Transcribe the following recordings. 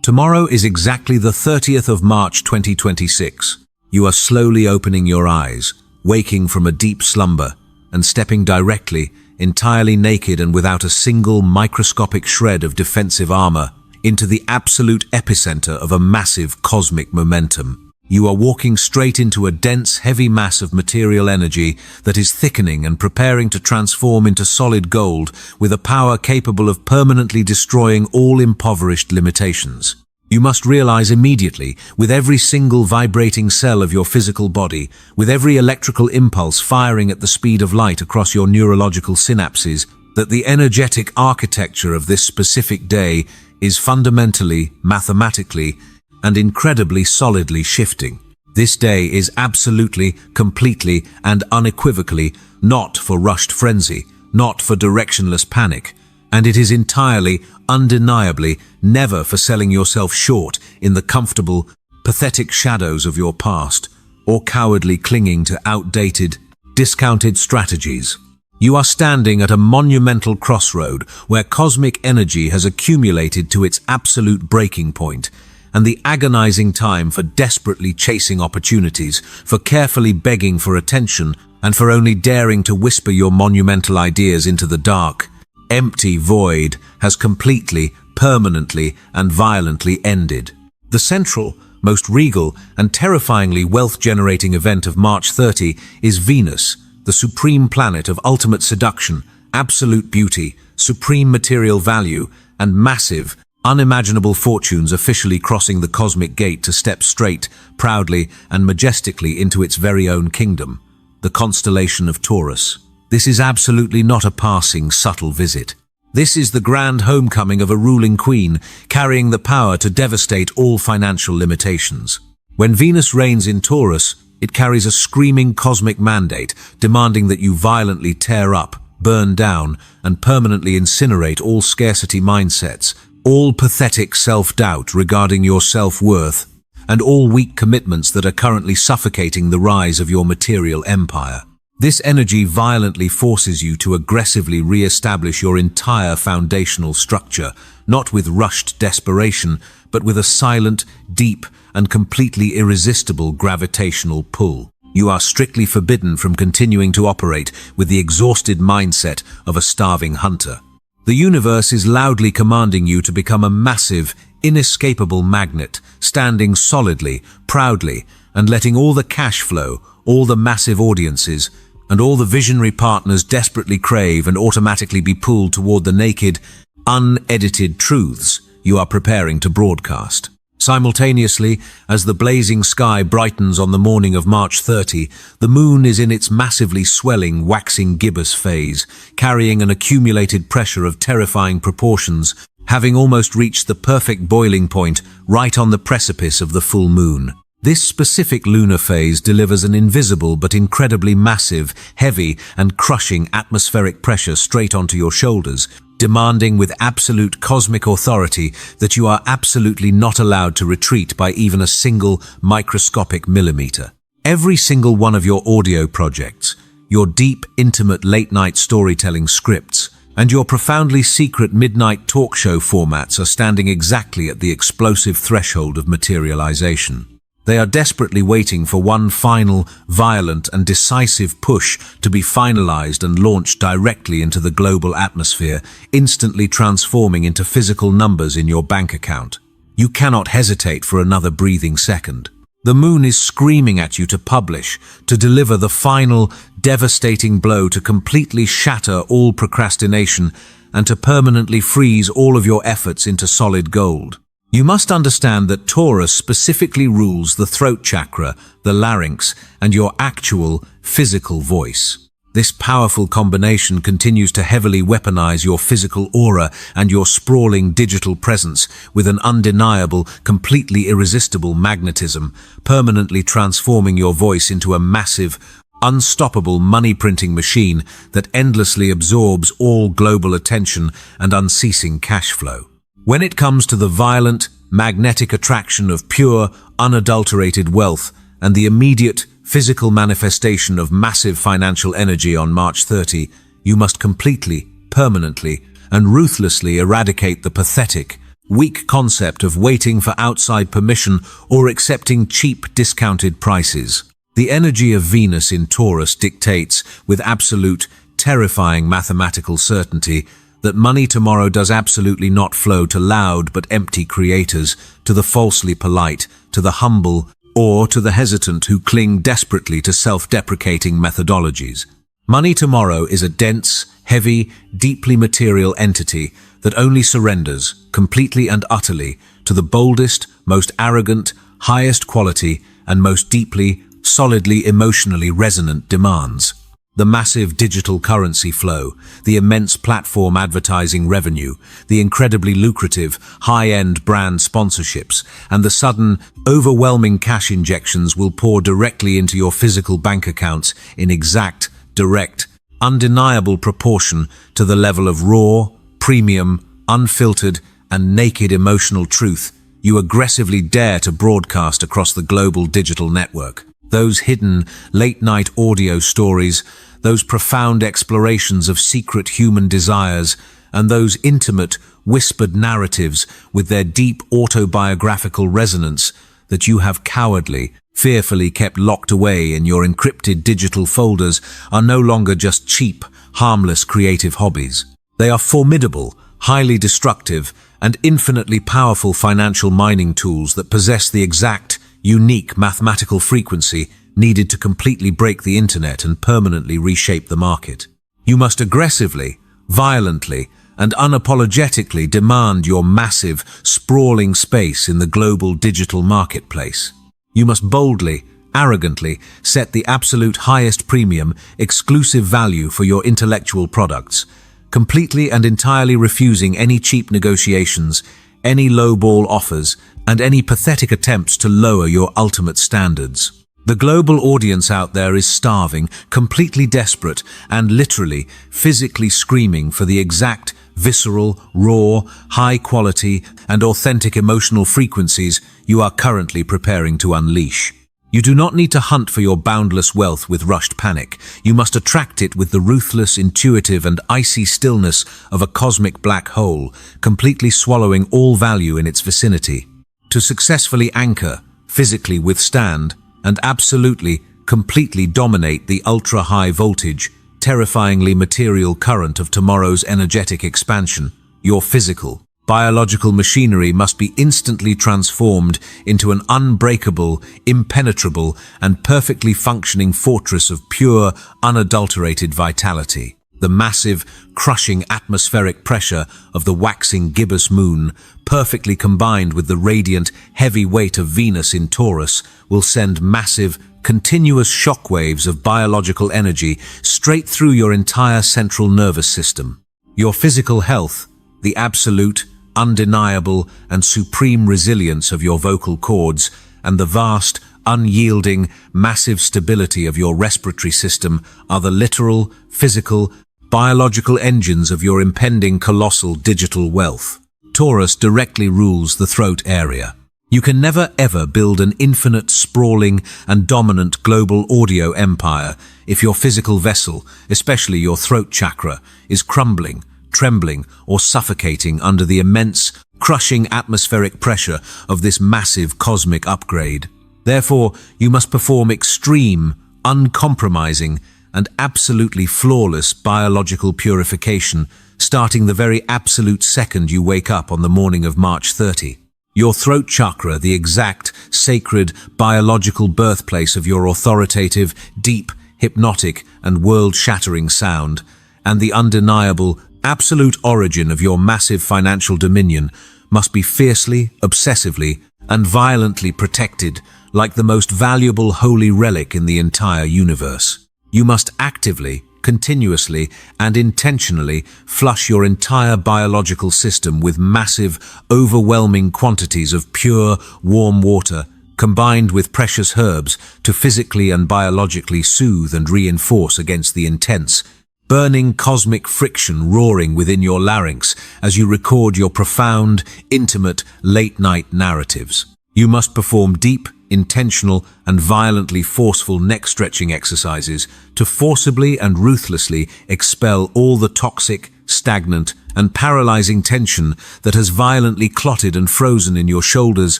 Tomorrow is exactly the 30th of March 2026. You are slowly opening your eyes, waking from a deep slumber, and stepping directly, entirely naked and without a single microscopic shred of defensive armor, into the absolute epicenter of a massive cosmic momentum. You are walking straight into a dense, heavy mass of material energy that is thickening and preparing to transform into solid gold with a power capable of permanently destroying all impoverished limitations. You must realize immediately, with every single vibrating cell of your physical body, with every electrical impulse firing at the speed of light across your neurological synapses, that the energetic architecture of this specific day is fundamentally, mathematically, and incredibly solidly shifting. This day is absolutely, completely, and unequivocally not for rushed frenzy, not for directionless panic, and it is entirely, undeniably, never for selling yourself short in the comfortable, pathetic shadows of your past, or cowardly clinging to outdated, discounted strategies. You are standing at a monumental crossroad where cosmic energy has accumulated to its absolute breaking point, and the agonizing time for desperately chasing opportunities, for carefully begging for attention, and for only daring to whisper your monumental ideas into the dark, empty void has completely, permanently, and violently ended. The central, most regal, and terrifyingly wealth-generating event of March 30 is Venus, the supreme planet of ultimate seduction, absolute beauty, supreme material value, and massive, unimaginable fortunes officially crossing the cosmic gate to step straight, proudly, and majestically into its very own kingdom, the constellation of Taurus. This is absolutely not a passing, subtle visit. This is the grand homecoming of a ruling queen, carrying the power to devastate all financial limitations. When Venus reigns in Taurus, it carries a screaming cosmic mandate, demanding that you violently tear up, burn down, and permanently incinerate all scarcity mindsets, all pathetic self-doubt regarding your self-worth, and all weak commitments that are currently suffocating the rise of your material empire. This energy violently forces you to aggressively re-establish your entire foundational structure, not with rushed desperation, but with a silent, deep, and completely irresistible gravitational pull. You are strictly forbidden from continuing to operate with the exhausted mindset of a starving hunter. The universe is loudly commanding you to become a massive, inescapable magnet, standing solidly, proudly, and letting all the cash flow, all the massive audiences, and all the visionary partners desperately crave and automatically be pulled toward the naked, unedited truths you are preparing to broadcast. Simultaneously, as the blazing sky brightens on the morning of March 30, the moon is in its massively swelling waxing gibbous phase, carrying an accumulated pressure of terrifying proportions, having almost reached the perfect boiling point right on the precipice of the full moon. This specific lunar phase delivers an invisible but incredibly massive, heavy, and crushing atmospheric pressure straight onto your shoulders, demanding with absolute cosmic authority that you are absolutely not allowed to retreat by even a single microscopic millimeter. Every single one of your audio projects, your deep, intimate late-night storytelling scripts, and your profoundly secret midnight talk show formats are standing exactly at the explosive threshold of materialization. They are desperately waiting for one final, violent, and decisive push to be finalized and launched directly into the global atmosphere, instantly transforming into physical numbers in your bank account. You cannot hesitate for another breathing second. The moon is screaming at you to publish, to deliver the final, devastating blow to completely shatter all procrastination and to permanently freeze all of your efforts into solid gold. You must understand that Taurus specifically rules the throat chakra, the larynx, and your actual, physical voice. This powerful combination continues to heavily weaponize your physical aura and your sprawling digital presence with an undeniable, completely irresistible magnetism, permanently transforming your voice into a massive, unstoppable money-printing machine that endlessly absorbs all global attention and unceasing cash flow. When it comes to the violent, magnetic attraction of pure, unadulterated wealth and the immediate, physical manifestation of massive financial energy on March 30, you must completely, permanently, and ruthlessly eradicate the pathetic, weak concept of waiting for outside permission or accepting cheap, discounted prices. The energy of Venus in Taurus dictates, with absolute, terrifying mathematical certainty, that money tomorrow does absolutely not flow to loud but empty creators, to the falsely polite, to the humble, or to the hesitant who cling desperately to self-deprecating methodologies. Money tomorrow is a dense, heavy, deeply material entity that only surrenders, completely and utterly, to the boldest, most arrogant, highest quality, and most deeply, solidly emotionally resonant demands. The massive digital currency flow, the immense platform advertising revenue, the incredibly lucrative, high-end brand sponsorships, and the sudden, overwhelming cash injections will pour directly into your physical bank accounts in exact, direct, undeniable proportion to the level of raw, premium, unfiltered, and naked emotional truth you aggressively dare to broadcast across the global digital network. Those hidden, late-night audio stories, those profound explorations of secret human desires, and those intimate, whispered narratives with their deep autobiographical resonance that you have cowardly, fearfully kept locked away in your encrypted digital folders are no longer just cheap, harmless creative hobbies. They are formidable, highly destructive, and infinitely powerful financial mining tools that possess the exact, unique mathematical frequency needed to completely break the internet and permanently reshape the market. You must aggressively, violently, and unapologetically demand your massive, sprawling space in the global digital marketplace. You must boldly, arrogantly set the absolute highest premium, exclusive value for your intellectual products, completely and entirely refusing any cheap negotiations, any low-ball offers, and any pathetic attempts to lower your ultimate standards. The global audience out there is starving, completely desperate, and literally, physically screaming for the exact, visceral, raw, high-quality, and authentic emotional frequencies you are currently preparing to unleash. You do not need to hunt for your boundless wealth with rushed panic. You must attract it with the ruthless, intuitive, and icy stillness of a cosmic black hole, completely swallowing all value in its vicinity. To successfully anchor, physically withstand, and absolutely, completely dominate the ultra-high voltage, terrifyingly material current of tomorrow's energetic expansion, your physical, biological machinery must be instantly transformed into an unbreakable, impenetrable, and perfectly functioning fortress of pure, unadulterated vitality. The massive, crushing atmospheric pressure of the waxing gibbous moon, perfectly combined with the radiant, heavy weight of Venus in Taurus, will send massive, continuous shockwaves of biological energy straight through your entire central nervous system. Your physical health, the absolute, undeniable, and supreme resilience of your vocal cords, and the vast, unyielding, massive stability of your respiratory system are the literal, physical, biological engines of your impending colossal digital wealth. Taurus directly rules the throat area. You can never ever build an infinite, sprawling, and dominant global audio empire if your physical vessel, especially your throat chakra, is crumbling, trembling, or suffocating under the immense, crushing atmospheric pressure of this massive cosmic upgrade. Therefore, you must perform extreme, uncompromising, and absolutely flawless biological purification, starting the very absolute second you wake up on the morning of March 30. Your throat chakra, the exact, sacred, biological birthplace of your authoritative, deep, hypnotic, and world-shattering sound, and the undeniable, absolute origin of your massive financial dominion, must be fiercely, obsessively, and violently protected like the most valuable holy relic in the entire universe. You must actively, continuously, and intentionally flush your entire biological system with massive, overwhelming quantities of pure, warm water, combined with precious herbs to physically and biologically soothe and reinforce against the intense, burning cosmic friction roaring within your larynx as you record your profound, intimate, late-night narratives. You must perform deep, intentional, and violently forceful neck-stretching exercises to forcibly and ruthlessly expel all the toxic, stagnant, and paralyzing tension that has violently clotted and frozen in your shoulders,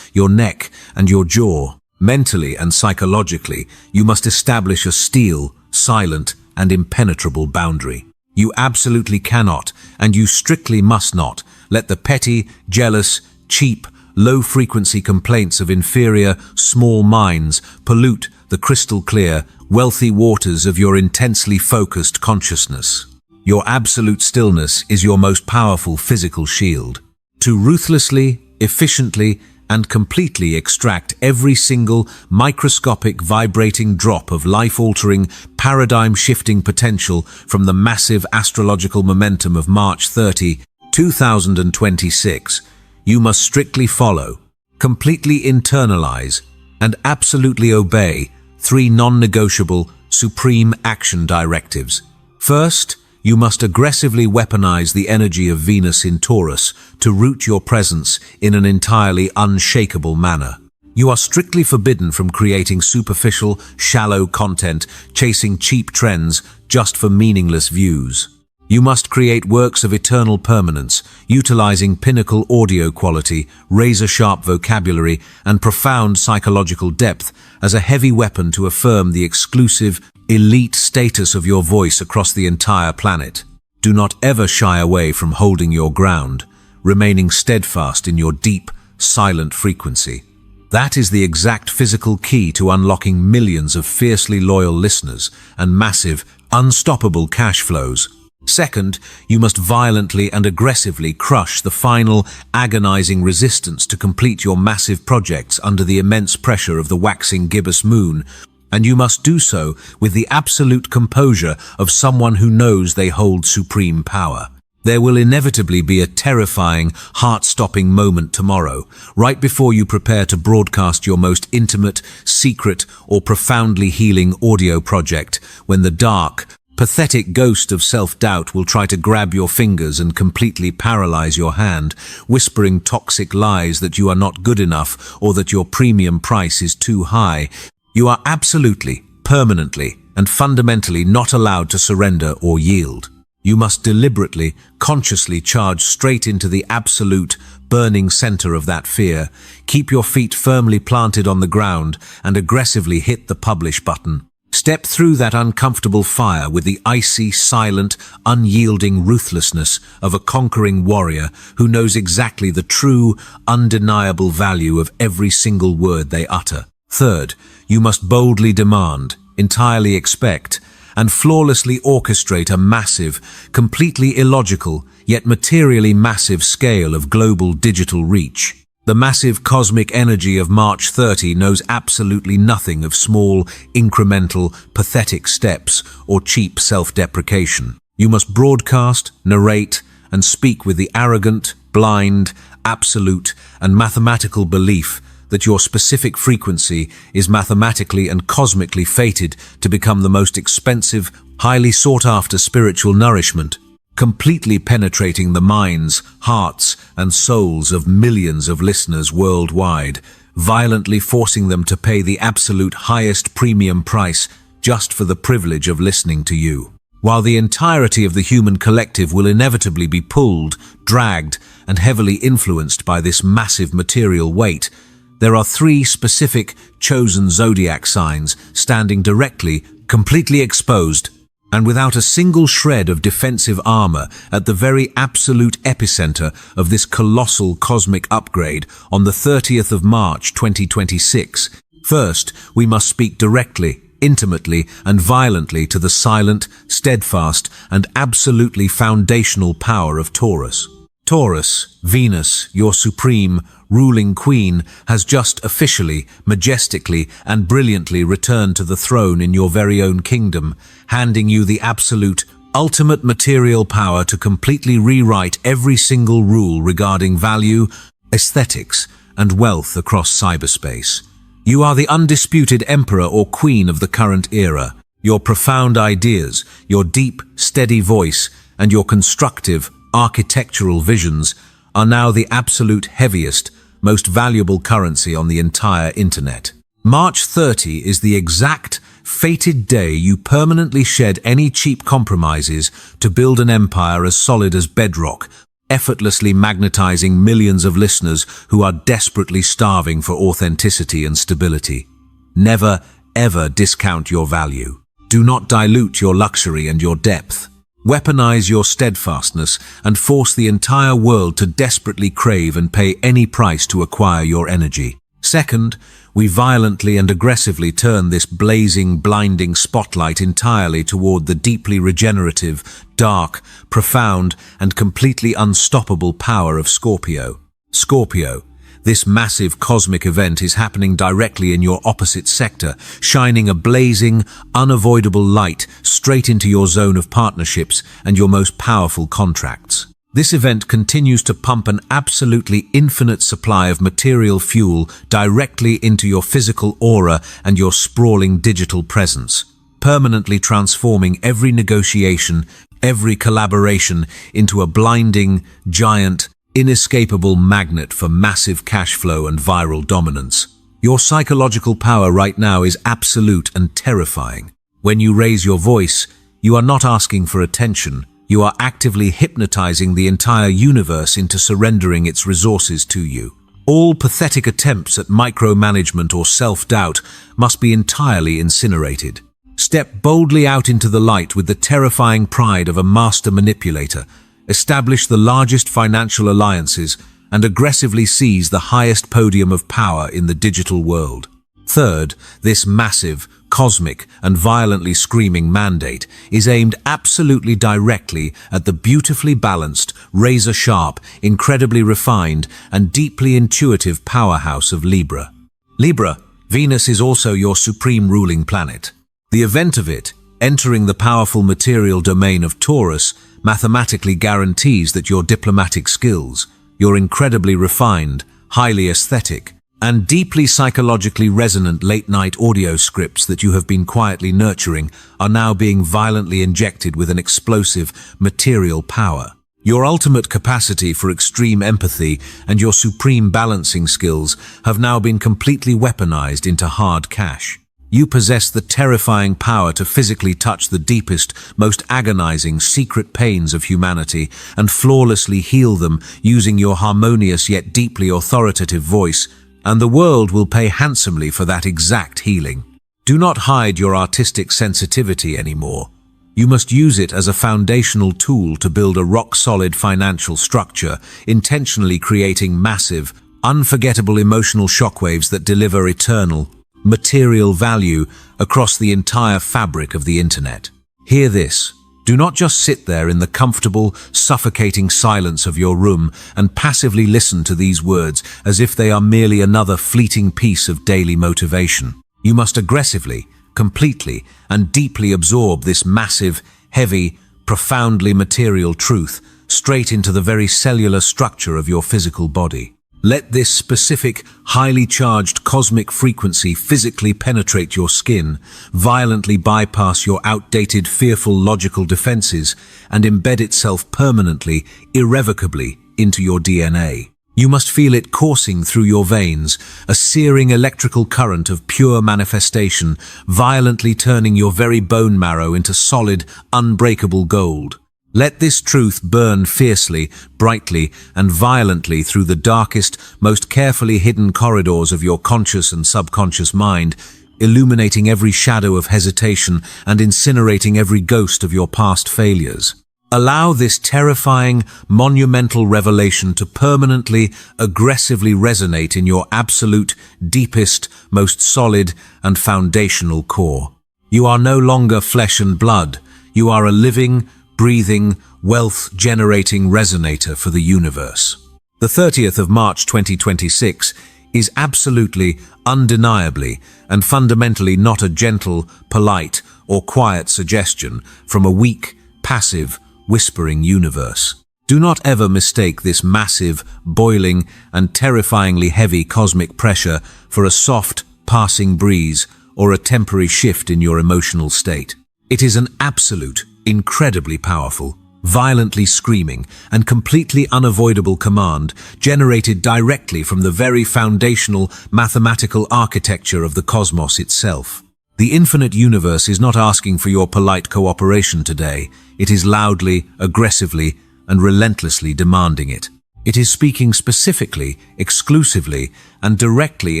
your neck, and your jaw. Mentally and psychologically, you must establish a steel, silent, and impenetrable boundary. You absolutely cannot, and you strictly must not, let the petty, jealous, cheap, low-frequency complaints of inferior, small minds pollute the crystal-clear, wealthy waters of your intensely focused consciousness. Your absolute stillness is your most powerful physical shield. To ruthlessly, efficiently, and completely extract every single microscopic vibrating drop of life-altering, paradigm-shifting potential from the massive astrological momentum of March 30, 2026, you must strictly follow, completely internalize, and absolutely obey 3 non-negotiable, supreme action directives. First, you must aggressively weaponize the energy of Venus in Taurus to root your presence in an entirely unshakable manner. You are strictly forbidden from creating superficial, shallow content, chasing cheap trends just for meaningless views. You must create works of eternal permanence, utilizing pinnacle audio quality, razor-sharp vocabulary, and profound psychological depth as a heavy weapon to affirm the exclusive, elite status of your voice across the entire planet. Do not ever shy away from holding your ground, remaining steadfast in your deep, silent frequency. That is the exact physical key to unlocking millions of fiercely loyal listeners and massive, unstoppable cash flows. Second, you must violently and aggressively crush the final, agonizing resistance to complete your massive projects under the immense pressure of the Waxing Gibbous Moon, and you must do so with the absolute composure of someone who knows they hold supreme power. There will inevitably be a terrifying, heart-stopping moment tomorrow, right before you prepare to broadcast your most intimate, secret, or profoundly healing audio project, when the dark, pathetic ghost of self-doubt will try to grab your fingers and completely paralyze your hand, whispering toxic lies that you are not good enough or that your premium price is too high. You are absolutely, permanently, and fundamentally not allowed to surrender or yield. You must deliberately, consciously charge straight into the absolute, burning center of that fear, keep your feet firmly planted on the ground, and aggressively hit the publish button. Step through that uncomfortable fire with the icy, silent, unyielding ruthlessness of a conquering warrior who knows exactly the true, undeniable value of every single word they utter. Third, you must boldly demand, entirely expect, and flawlessly orchestrate a massive, completely illogical, yet materially massive scale of global digital reach. The massive cosmic energy of March 30 knows absolutely nothing of small, incremental, pathetic steps or cheap self-deprecation. You must broadcast, narrate, and speak with the arrogant, blind, absolute, and mathematical belief that your specific frequency is mathematically and cosmically fated to become the most expensive, highly sought-after spiritual nourishment, completely penetrating the minds, hearts, and souls of millions of listeners worldwide, violently forcing them to pay the absolute highest premium price just for the privilege of listening to you. While the entirety of the human collective will inevitably be pulled, dragged, and heavily influenced by this massive material weight, there are 3 specific, chosen zodiac signs standing directly, completely exposed, and without a single shred of defensive armor at the very absolute epicenter of this colossal cosmic upgrade on the 30th of March 2026. First, we must speak directly, intimately, and violently to the silent, steadfast, and absolutely foundational power of Taurus. Taurus, Venus, your supreme, ruling queen, has just officially, majestically, and brilliantly returned to the throne in your very own kingdom, handing you the absolute, ultimate material power to completely rewrite every single rule regarding value, aesthetics, and wealth across cyberspace. You are the undisputed emperor or queen of the current era. Your profound ideas, your deep, steady voice, and your constructive, architectural visions are now the absolute heaviest, most valuable currency on the entire internet. March 30 is the exact fated day you permanently shed any cheap compromises to build an empire as solid as bedrock, effortlessly magnetizing millions of listeners who are desperately starving for authenticity and stability. Never, ever discount your value. Do not dilute your luxury and your depth. Weaponize your steadfastness and force the entire world to desperately crave and pay any price to acquire your energy. Second, we violently and aggressively turn this blazing, blinding spotlight entirely toward the deeply regenerative, dark, profound, and completely unstoppable power of Scorpio. Scorpio, this massive cosmic event is happening directly in your opposite sector, shining a blazing, unavoidable light straight into your zone of partnerships and your most powerful contracts. This event continues to pump an absolutely infinite supply of material fuel directly into your physical aura and your sprawling digital presence, permanently transforming every negotiation, every collaboration into a blinding, giant, inescapable magnet for massive cash flow and viral dominance. Your psychological power right now is absolute and terrifying. When you raise your voice, you are not asking for attention. You are actively hypnotizing the entire universe into surrendering its resources to you. All pathetic attempts at micromanagement or self-doubt must be entirely incinerated. Step boldly out into the light with the terrifying pride of a master manipulator. Establish the largest financial alliances and aggressively seize the highest podium of power in the digital world. Third, this massive, cosmic, and violently screaming mandate is aimed absolutely directly at the beautifully balanced, razor-sharp, incredibly refined, and deeply intuitive powerhouse of Libra. Libra, Venus is also your supreme ruling planet. The event of it, entering the powerful material domain of Taurus, mathematically guarantees that your diplomatic skills, your incredibly refined, highly aesthetic, and deeply psychologically resonant late-night audio scripts that you have been quietly nurturing are now being violently injected with an explosive, material power. Your ultimate capacity for extreme empathy and your supreme balancing skills have now been completely weaponized into hard cash. You possess the terrifying power to physically touch the deepest, most agonizing, secret pains of humanity and flawlessly heal them using your harmonious yet deeply authoritative voice, and the world will pay handsomely for that exact healing. Do not hide your artistic sensitivity anymore. You must use it as a foundational tool to build a rock-solid financial structure, intentionally creating massive, unforgettable emotional shockwaves that deliver eternal, material value across the entire fabric of the internet. Hear this. Do not just sit there in the comfortable, suffocating silence of your room and passively listen to these words as if they are merely another fleeting piece of daily motivation. You must aggressively, completely, and deeply absorb this massive, heavy, profoundly material truth straight into the very cellular structure of your physical body. Let this specific, highly charged cosmic frequency physically penetrate your skin, violently bypass your outdated, fearful logical defenses, and embed itself permanently, irrevocably, into your DNA. You must feel it coursing through your veins, a searing electrical current of pure manifestation, violently turning your very bone marrow into solid, unbreakable gold. Let this truth burn fiercely, brightly, and violently through the darkest, most carefully hidden corridors of your conscious and subconscious mind, illuminating every shadow of hesitation and incinerating every ghost of your past failures. Allow this terrifying, monumental revelation to permanently, aggressively resonate in your absolute, deepest, most solid, and foundational core. You are no longer flesh and blood. You are a living, breathing, wealth-generating resonator for the universe. The 30th of March 2026 is absolutely, undeniably, and fundamentally not a gentle, polite, or quiet suggestion from a weak, passive, whispering universe. Do not ever mistake this massive, boiling, and terrifyingly heavy cosmic pressure for a soft, passing breeze or a temporary shift in your emotional state. It is an absolute, incredibly powerful, violently screaming, and completely unavoidable command generated directly from the very foundational mathematical architecture of the cosmos itself. The infinite universe is not asking for your polite cooperation today. It is loudly, aggressively, and relentlessly demanding it. It is speaking specifically, exclusively, and directly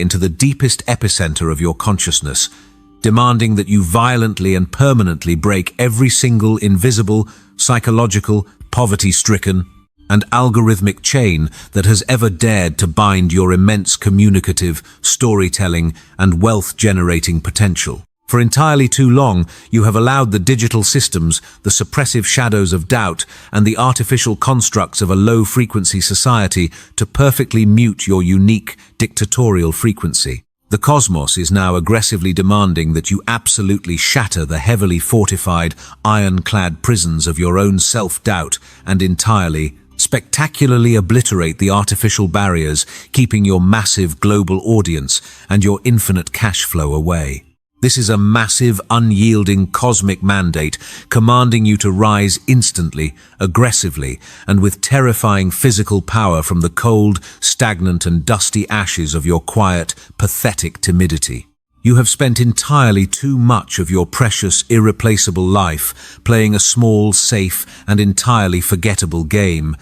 into the deepest epicenter of your consciousness, demanding that you violently and permanently break every single invisible, psychological, poverty-stricken, and algorithmic chain that has ever dared to bind your immense communicative, storytelling, and wealth-generating potential. For entirely too long, you have allowed the digital systems, the suppressive shadows of doubt, and the artificial constructs of a low-frequency society to perfectly mute your unique, dictatorial frequency. The cosmos is now aggressively demanding that you absolutely shatter the heavily fortified, ironclad prisons of your own self-doubt and entirely, spectacularly obliterate the artificial barriers keeping your massive global audience and your infinite cash flow away. This is a massive, unyielding cosmic mandate commanding you to rise instantly, aggressively, and with terrifying physical power from the cold, stagnant and dusty ashes of your quiet, pathetic timidity. You have spent entirely too much of your precious, irreplaceable life playing a small, safe, and entirely forgettable game,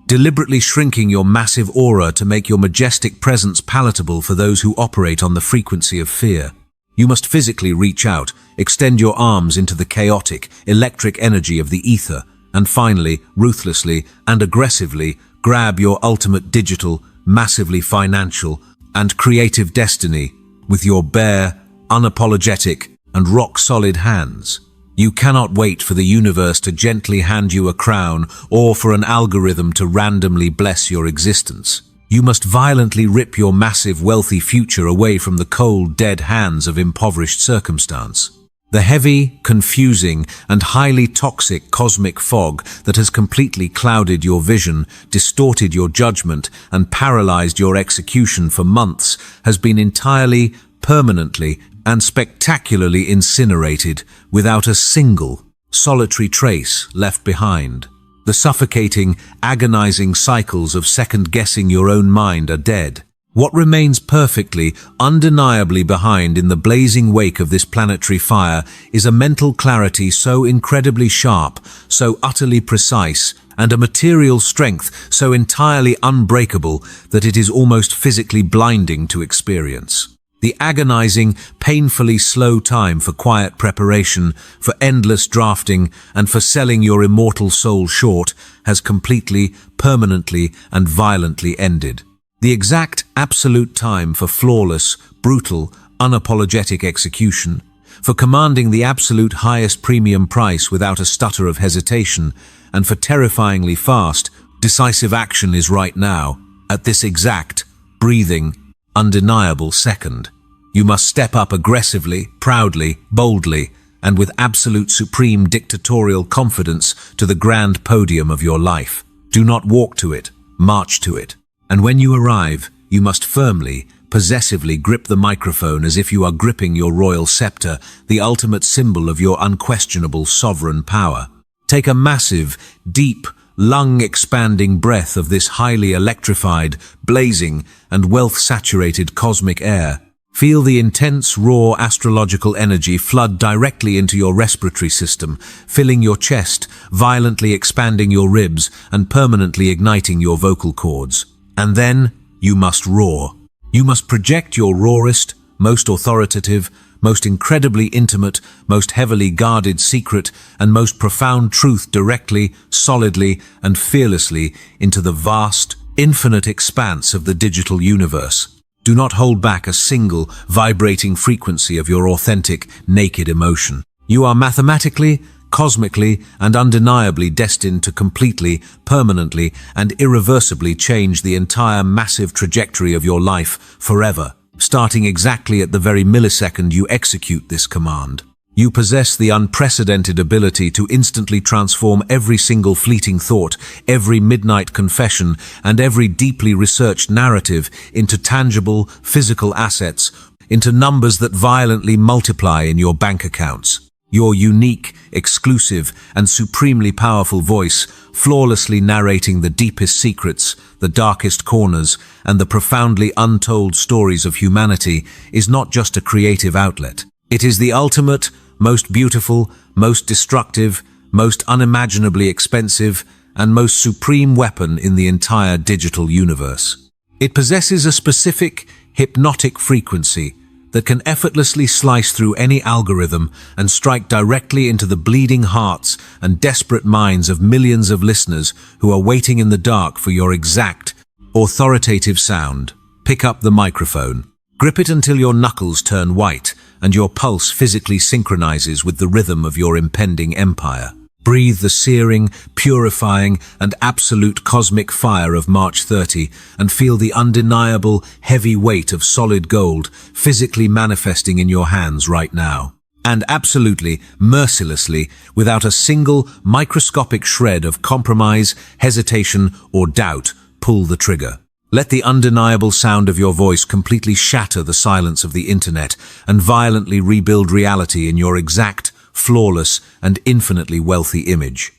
deliberately shrinking your massive aura to make your majestic presence palatable for those who operate on the frequency of fear. You must physically reach out, extend your arms into the chaotic, electric energy of the ether, and finally, ruthlessly and aggressively, grab your ultimate digital, massively financial, and creative destiny with your bare, unapologetic, and rock-solid hands. You cannot wait for the universe to gently hand you a crown or for an algorithm to randomly bless your existence. You must violently rip your massive, wealthy future away from the cold, dead hands of impoverished circumstance. The heavy, confusing, and highly toxic cosmic fog that has completely clouded your vision, distorted your judgment, and paralyzed your execution for months has been entirely, permanently, and spectacularly incinerated without a single, solitary trace left behind. The suffocating, agonizing cycles of second-guessing your own mind are dead. What remains perfectly, undeniably behind in the blazing wake of this planetary fire is a mental clarity so incredibly sharp, so utterly precise, and a material strength so entirely unbreakable that it is almost physically blinding to experience. The agonizing, painfully slow time for quiet preparation, for endless drafting, and for selling your immortal soul short has completely, permanently, and violently ended. The exact, absolute time for flawless, brutal, unapologetic execution, for commanding the absolute highest premium price without a stutter of hesitation, and for terrifyingly fast, decisive action is right now, at this exact, breathing, undeniable second. You must step up aggressively, proudly, boldly, and with absolute supreme dictatorial confidence to the grand podium of your life. Do not walk to it, march to it. And when you arrive, you must firmly, possessively grip the microphone as if you are gripping your royal scepter, the ultimate symbol of your unquestionable sovereign power. Take a massive, deep, lung-expanding breath of this highly electrified, blazing, and wealth-saturated cosmic air. Feel the intense, raw astrological energy flood directly into your respiratory system, filling your chest, violently expanding your ribs, and permanently igniting your vocal cords. And then, you must roar. You must project your rawest, most authoritative, most incredibly intimate, most heavily guarded secret, and most profound truth directly, solidly, and fearlessly into the vast, infinite expanse of the digital universe. Do not hold back a single, vibrating frequency of your authentic, naked emotion. You are mathematically, cosmically, and undeniably destined to completely, permanently, and irreversibly change the entire massive trajectory of your life forever, starting exactly at the very millisecond you execute this command. You possess the unprecedented ability to instantly transform every single fleeting thought, every midnight confession, and every deeply researched narrative into tangible, physical assets, into numbers that violently multiply in your bank accounts. Your unique, exclusive, and supremely powerful voice, flawlessly narrating the deepest secrets, the darkest corners, and the profoundly untold stories of humanity, is not just a creative outlet. It is the ultimate, most beautiful, most destructive, most unimaginably expensive, and most supreme weapon in the entire digital universe. It possesses a specific, hypnotic frequency that can effortlessly slice through any algorithm and strike directly into the bleeding hearts and desperate minds of millions of listeners who are waiting in the dark for your exact, authoritative sound. Pick up the microphone. Grip it until your knuckles turn white and your pulse physically synchronizes with the rhythm of your impending empire. Breathe the searing, purifying, and absolute cosmic fire of March 30 and feel the undeniable, heavy weight of solid gold physically manifesting in your hands right now. And absolutely, mercilessly, without a single microscopic shred of compromise, hesitation, or doubt, pull the trigger. Let the undeniable sound of your voice completely shatter the silence of the internet and violently rebuild reality in your exact, flawless, and infinitely wealthy image.